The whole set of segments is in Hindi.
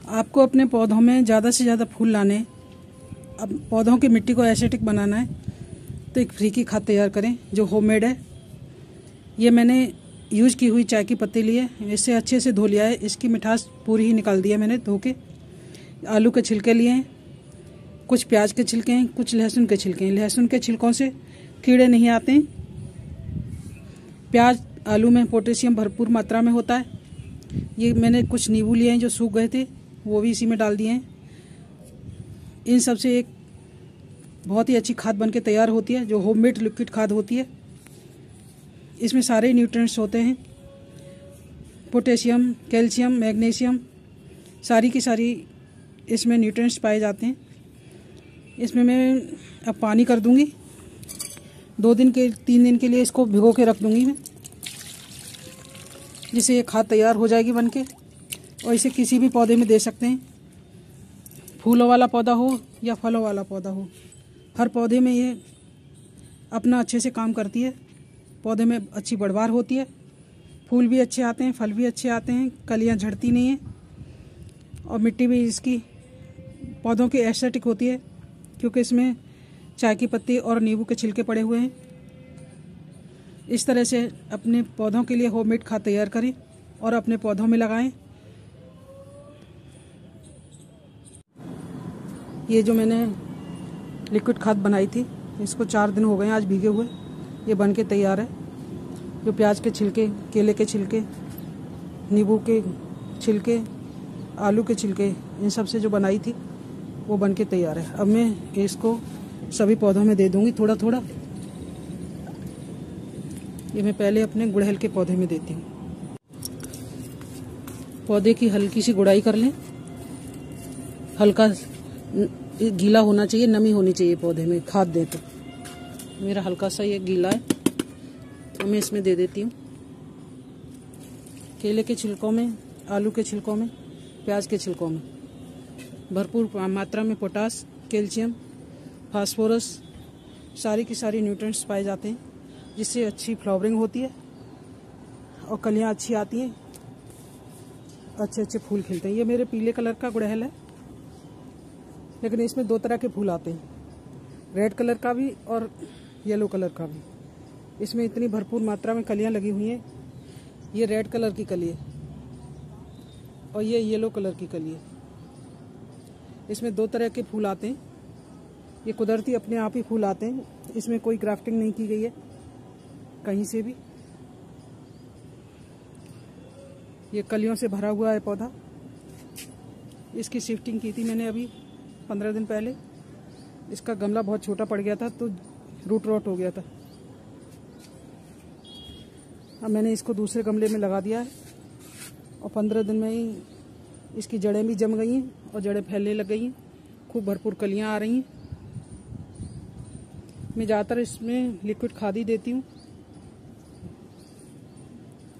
आपको अपने पौधों में ज़्यादा से ज़्यादा फूल लाने, अब पौधों की मिट्टी को एसिडिक बनाना है तो एक फ्री की खाद तैयार करें जो होममेड है। ये मैंने यूज़ की हुई चाय की पत्ती ली है, इसे अच्छे से धो लिया है, इसकी मिठास पूरी ही निकाल दी है मैंने धो के। आलू के छिलके लिए हैं, कुछ प्याज के छिलके हैं, कुछ लहसुन के छिलके हैं। लहसुन के छिलकों से कीड़े नहीं आते हैं। प्याज आलू में पोटेशियम भरपूर मात्रा में होता है। ये मैंने कुछ नींबू लिए हैं जो सूख गए थे, वो भी इसी में डाल दिए हैं। इन सब से एक बहुत ही अच्छी खाद बनके तैयार होती है जो होममेड लिक्विड खाद होती है। इसमें सारे न्यूट्रिएंट्स होते हैं, पोटेशियम, कैल्शियम, मैग्नीशियम, सारी की सारी इसमें न्यूट्रिएंट्स पाए जाते हैं। इसमें मैं अब पानी कर दूंगी, 3 दिन के लिए इसको भिगो के रख दूंगी मैं, जिससे ये खाद तैयार हो जाएगी बनके। और इसे किसी भी पौधे में दे सकते हैं, फूलों वाला पौधा हो या फलों वाला पौधा हो, हर पौधे में ये अपना अच्छे से काम करती है। पौधे में अच्छी बढ़वार होती है, फूल भी अच्छे आते हैं, फल भी अच्छे आते हैं, कलियां झड़ती नहीं हैं और मिट्टी भी इसकी पौधों की एसिडिक होती है क्योंकि इसमें चाय की पत्ती और नींबू के छिलके पड़े हुए हैं। इस तरह से अपने पौधों के लिए होममेड खाद तैयार करें और अपने पौधों में लगाएं। ये जो मैंने लिक्विड खाद बनाई थी, इसको 4 दिन हो गए आज भीगे हुए, ये बन के तैयार है। जो प्याज के छिलके, केले के छिलके, नींबू के छिलके, आलू के छिलके, इन सब से जो बनाई थी वो बन के तैयार है। अब मैं इसको सभी पौधों में दे दूंगी थोड़ा थोड़ा। ये मैं पहले अपने गुड़हल के पौधे में देती हूँ। पौधे की हल्की सी गुड़ाई कर लें, हल्का गीला होना चाहिए, नमी होनी चाहिए पौधे में खाद दें तो। मेरा हल्का सा ये गीला है तो मैं इसमें दे देती हूँ। केले के छिलकों में, आलू के छिलकों में, प्याज के छिलकों में भरपूर मात्रा में पोटास, कैल्शियम, फास्फोरस, सारी की सारी न्यूट्रिएंट्स पाए जाते हैं, जिससे अच्छी फ्लावरिंग होती है और कलियां अच्छी आती हैं, अच्छे अच्छे फूल खिलते हैं। ये मेरे पीले कलर का गुड़हल है, लेकिन इसमें 2 तरह के फूल आते हैं, रेड कलर का भी और येलो कलर का भी। इसमें इतनी भरपूर मात्रा में कलियां लगी हुई हैं। ये रेड कलर की कली है और ये येलो कलर की कली है। इसमें 2 तरह के फूल आते हैं। ये कुदरती अपने आप ही फूल आते हैं, इसमें कोई ग्राफ्टिंग नहीं की गई है कहीं से भी। ये कलियों से भरा हुआ है पौधा। इसकी शिफ्टिंग की थी मैंने अभी 15 दिन पहले। इसका गमला बहुत छोटा पड़ गया था तो रूट रॉट हो गया था। अब मैंने इसको दूसरे गमले में लगा दिया है और 15 दिन में ही इसकी जड़ें भी जम गई हैं और जड़ें फैलने लग गई हैं, खूब भरपूर कलियां आ रही हैं। मैं ज़्यादातर इसमें लिक्विड खाद ही देती हूँ।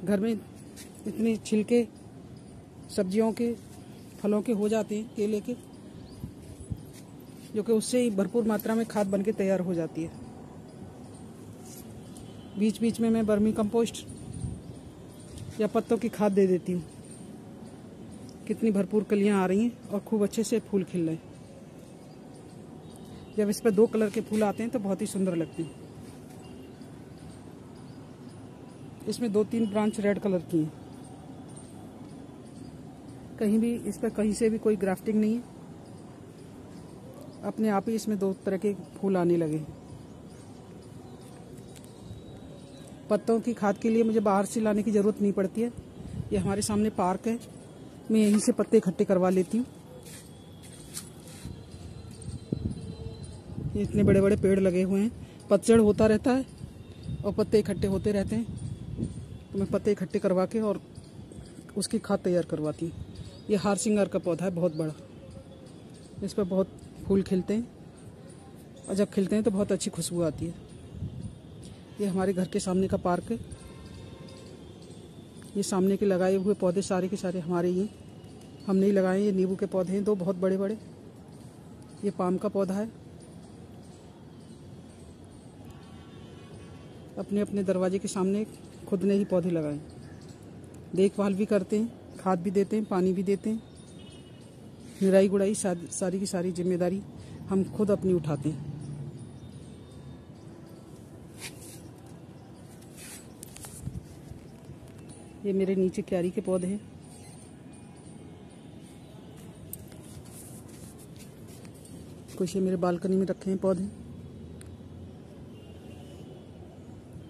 घर में इतने छिलके सब्जियों के, फलों के हो जाते हैं, केले के, जो कि उससे ही भरपूर मात्रा में खाद बनके तैयार हो जाती है। बीच बीच में मैं वर्मी कंपोस्ट या पत्तों की खाद दे देती हूँ। कितनी भरपूर कलियां आ रही हैं और खूब अच्छे से फूल खिल रहे हैं। जब इस पर 2 कलर के फूल आते हैं तो बहुत ही सुंदर लगते हैं। इसमें 2-3 ब्रांच रेड कलर की हैं। कहीं भी इस पर कहीं से भी कोई ग्राफ्टिंग नहीं है, अपने आप ही इसमें 2 तरह के फूल आने लगे। पत्तों की खाद के लिए मुझे बाहर से लाने की ज़रूरत नहीं पड़ती है। ये हमारे सामने पार्क है, मैं यहीं से पत्ते इकट्ठे करवा लेती हूँ। इतने बड़े बड़े पेड़ लगे हुए हैं, पतझड़ होता रहता है और पत्ते इकट्ठे होते रहते हैं, तो मैं पत्ते इकट्ठे करवा के और उसकी खाद तैयार करवाती हूँ। ये हार सिंगार का पौधा है, बहुत बड़ा। इस पर बहुत फूल खिलते हैं और जब खिलते हैं तो बहुत अच्छी खुशबू आती है। ये हमारे घर के सामने का पार्क है। ये सामने के लगाए हुए पौधे सारे के सारे हमारे ही, हमने ही लगाए। ये नींबू के पौधे हैं 2 बहुत बड़े बड़े। ये पाम का पौधा है। अपने अपने दरवाजे के सामने खुद ने ही पौधे लगाए, देखभाल भी करते हैं, खाद भी देते हैं, पानी भी देते हैं। निराई गुड़ाई सारी की सारी जिम्मेदारी हम खुद अपनी उठाते हैं। ये मेरे नीचे क्यारी के पौधे हैं। कुछ ये मेरे बालकनी में रखे हैं पौधे।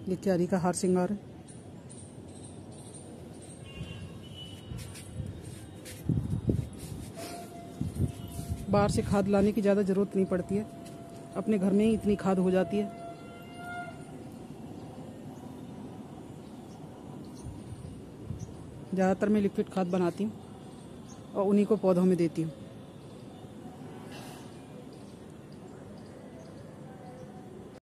ये क्यारी का हार श्रृंगार है। बाहर से खाद लाने की ज़्यादा ज़रूरत नहीं पड़ती है, अपने घर में ही इतनी खाद हो जाती है। ज़्यादातर मैं लिक्विड खाद बनाती हूँ और उन्हीं को पौधों में देती हूँ।